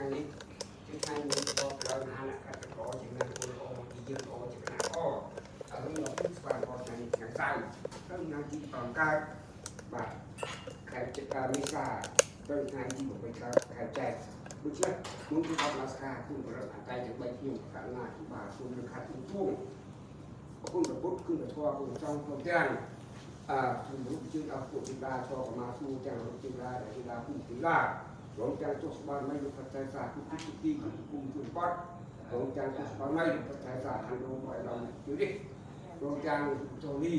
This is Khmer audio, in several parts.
ថ្ងៃនេះគឺថ្ងៃមួយក៏ត្រូវអានកាត់កោជាមានពលអូទីយើងអូជាណាអូហើយเราพูดស្វាគមន៍ថ្ងៃថ្ងៃសៅរ៍ទៅថ្ងៃទី5កើតបាទខែចិត្តការមេសាទៅថ្ងៃទី8កើតខែចែកដូច្នេះមុនពីអបឡាស្កាគុំប្រកតែទាំង3ខ្ញុំប្រកាសណាបាទគុំនឹងខាត់ទួងគុំប្រពុតគុំប្រធរគុំចង់ព្រមទាំងជំរុញជើងអពុទ្ធិបាឈរកម្មាសួរទាំងលោកជើងរាដែលជាពុទ្ធិបារងទាំងចុះស្បានមិនលោកប្រតិសាគុំទីគុំជួនបាត់រងទាំងចុះស្បានមិនលោកប្រតិសាខាងរងឲ្យเราជឿនេះរងទាំងចូលនេះ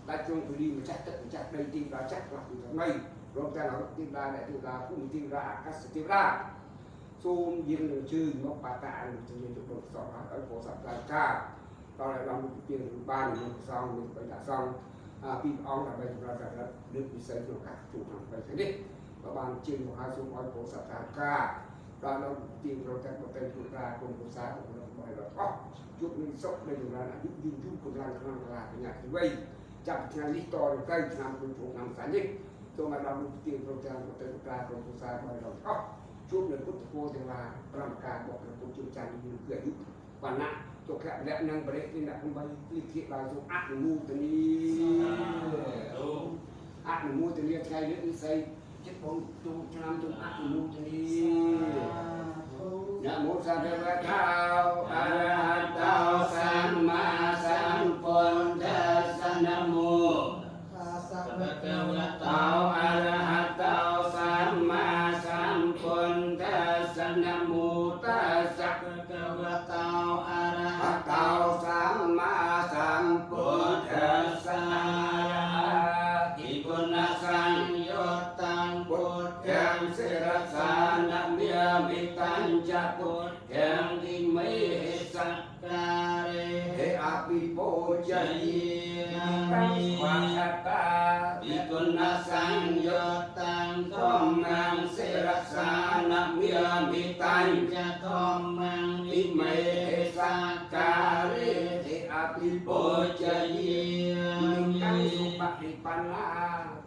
ដាច់ជុំពីនេះម្ចាស់ទឹកម្ចាស់ដីទីរាចាស់ខ្លះពីថ្មីរងទាំងលោកទីរាដែលទីរាគុំទីរាអាកាសទីរាសូមយើងនឹងជើងមកបាតានឹងជំនាញទៅសពឲ្យពោសត្វការតើเราពីបាននឹងផ្សំនឹងបិដាក់សំពីអង្គដើម្បីសម្រាប់ការលើកពិសេសក្នុងការជួបក្នុងពេលនេះក៏បានជើងមកឲ្យសូមឲ្យពោសត្វការដល់នៅទីប្រទេសប្រទេសពុរាគុំពុសារបស់เราអស់ជួបនឹងសុខនៃចម្រើនអាយុយូរយូរកម្លាំងក្នុងការបញ្ញាជីវិតចាប់ថ្ងៃនេះតទៅឆ្នាំ20ឆ្នាំស្អែកនេះសូមឲ្យដល់ទីប្រទេសប្រទេសពុរាគុំពុសារបស់เราអស់ជួបនៅពុទ្ធពោទាំងឡាប្រំការរបស់ព្រះពុទ្ធជឿចាស់នេះគឺអាយុបានណាទុក្ខលក្ខណៈបរិទ្ធិអ្នកដើម្បីទីគៀកដល់សូមអនុមោទនីអនុមោទនីថ្ងៃនេះនិស័យចិត្តបងជួបឆ្នាំជួបអនុមោទនីนะโมสัพพะทาอะระหะโตสัมมาสัมพุทธัสสะนะโมสัพพะวะโตอะระหะโตสัมมาสัมพุทธัสสะนะโมตัสสะภะคะวะโตอะระหะโตสัมมาสัมพุทธัสสะอิปุณสังยุตตังพุทธังสิรสานะเมียมิตัญจะพุทธังอิเมสักการเออภิโภจยิตังสวัสตาอิปุณสังยุตตังธัมมังสิรสานะเมียมิตัญจะธัมมังอิเมสักการเออภิโภจยิตังสุปฏิปันนา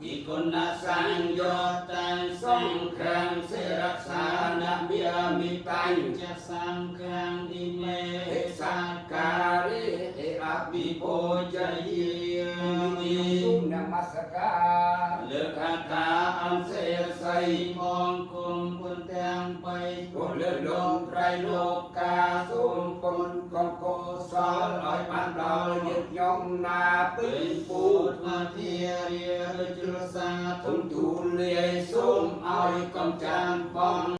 อิปุณสังยุตตังสังฆังสิรสานะเมียมิตัญจะสังฆังอิเมสักการเออภิโภจยิสุนมัสการเลือกอาตาอันเสียใส่มองคุมปุนแตงไปกุเลือดลมไตรโลกาสุมปนกองโกสอลอยปันดอลยึดยองนาปิปูดมาเทียเรียจุลสาทุมตูเลียสุมเอากำจานปอง